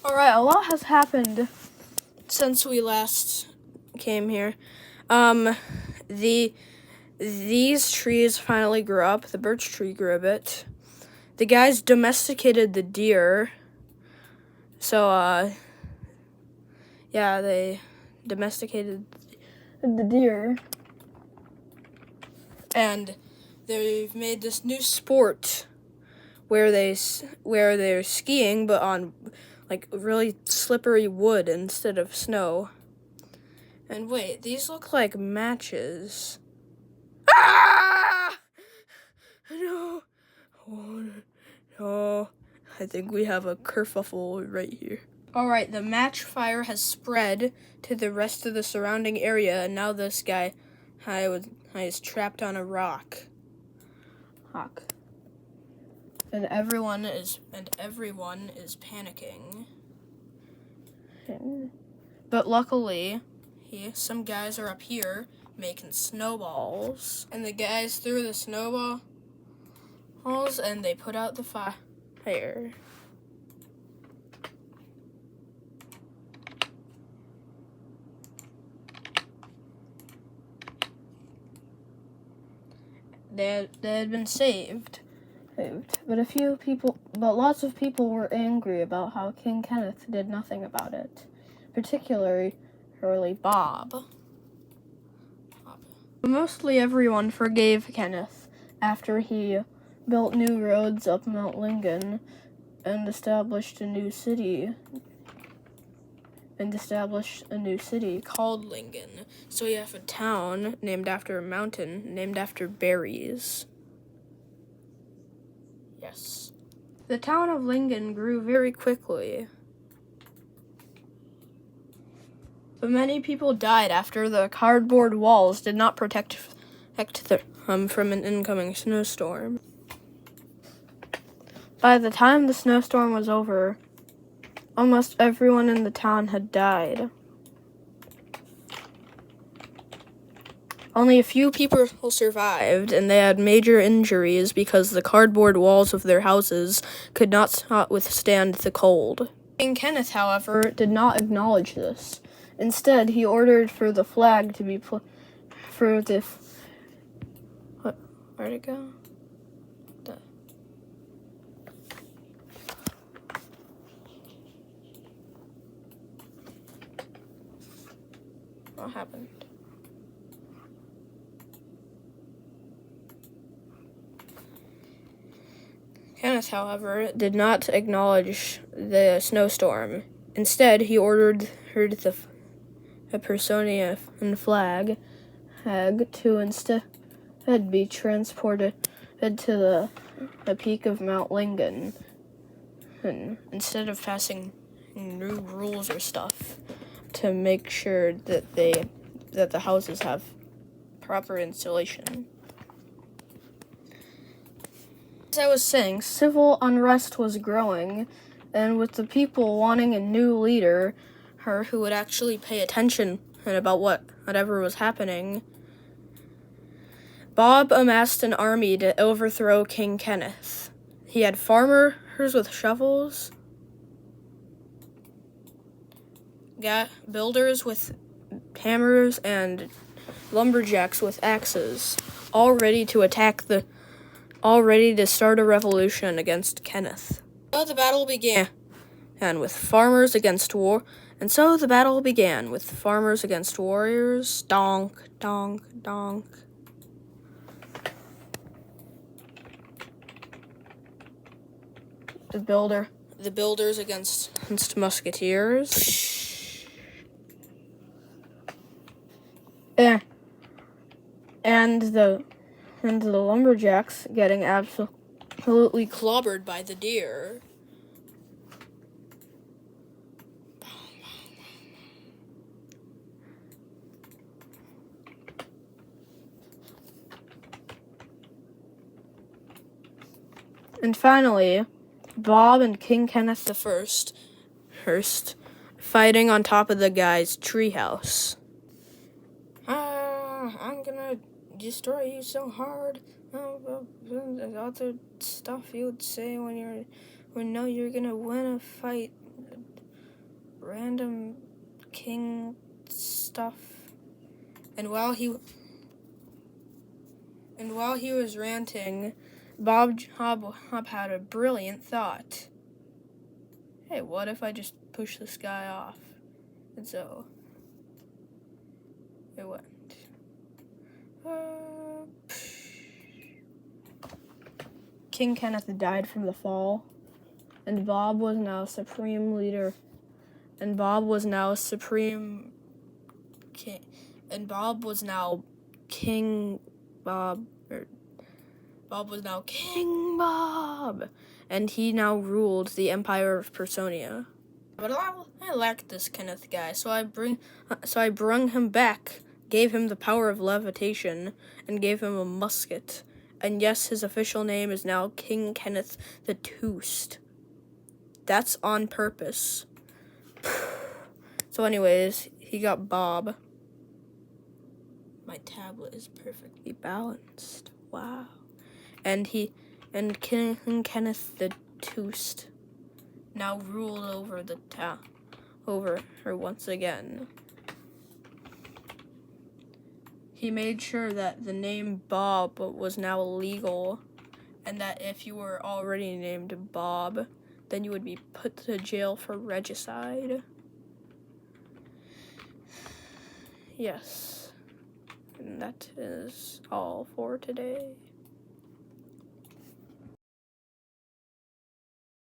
Alright, a lot has happened since we last came here. These trees finally grew up. The birch tree grew a bit. The guys domesticated the deer. So, yeah, they domesticated the deer. And they've made this new sport where they're skiing, but on like really slippery wood instead of snow. And wait, these look like matches. Ah! No. Oh, no. I think we have a kerfuffle right here. Alright, the match fire has spread to the rest of the surrounding area, and now this guy is trapped on a rock. And everyone is panicking. But luckily, some guys are up here making snowballs. And the guys threw the snowballs and they put out the fire. They had been saved. But lots of people were angry about how King Kenneth did nothing about it. Particularly Bob. Mostly everyone forgave Kenneth after he built new roads up Mount Lincoln and established a new city called Lincoln. So you have a town named after a mountain named after berries. Yes. The town of Lincoln grew very quickly. But many people died after the cardboard walls did not protect them from an incoming snowstorm. By the time the snowstorm was over, almost everyone in the town had died. Only a few people survived, and they had major injuries because the cardboard walls of their houses could not withstand the cold. King Kenneth, however, did not acknowledge this. Instead, he ordered for the flag to be where'd it go? What happened? Kenneth, however, did not acknowledge the snowstorm. Instead, he ordered the Personia and flag to instead be transported to the peak of Mount Lincoln, and instead of passing new rules or stuff to make sure that the houses have proper insulation. As I was saying, civil unrest was growing, and with the people wanting a new leader, who would actually pay attention about whatever was happening, Bob amassed an army to overthrow King Kenneth. He had farmers with shovels, builders with hammers, and lumberjacks with axes, all ready to start a revolution against Kenneth. So the battle began, with farmers against warriors. Donk, donk, donk. The builders against musketeers. And the lumberjacks getting absolutely clobbered by the deer. And finally, Bob and King Kenneth the First fighting on top of the guy's treehouse. I'm gonna destroy you so hard. The other stuff you would say when you're gonna win a fight. random king stuff. And while he was ranting, Bob Hob had a brilliant thought. Hey, what if I just push this guy off? And so it went. King Kenneth died from the fall, and Bob was now supreme leader. And Bob was now supreme king. And Bob was now King Bob. Bob was now King Bob, and he now ruled the Empire of Personia. But I liked this Kenneth guy, so I brung him back, gave him the power of levitation, and gave him a musket. And yes, his official name is now King Kenneth the Toost. That's on purpose. So anyways, he got Bob. My tablet is perfectly balanced. Wow. And King Kenneth the Toost now ruled over the town, over her once again. He made sure that the name Bob was now legal, and that if you were already named Bob, then you would be put to jail for regicide. Yes, and that is all for today.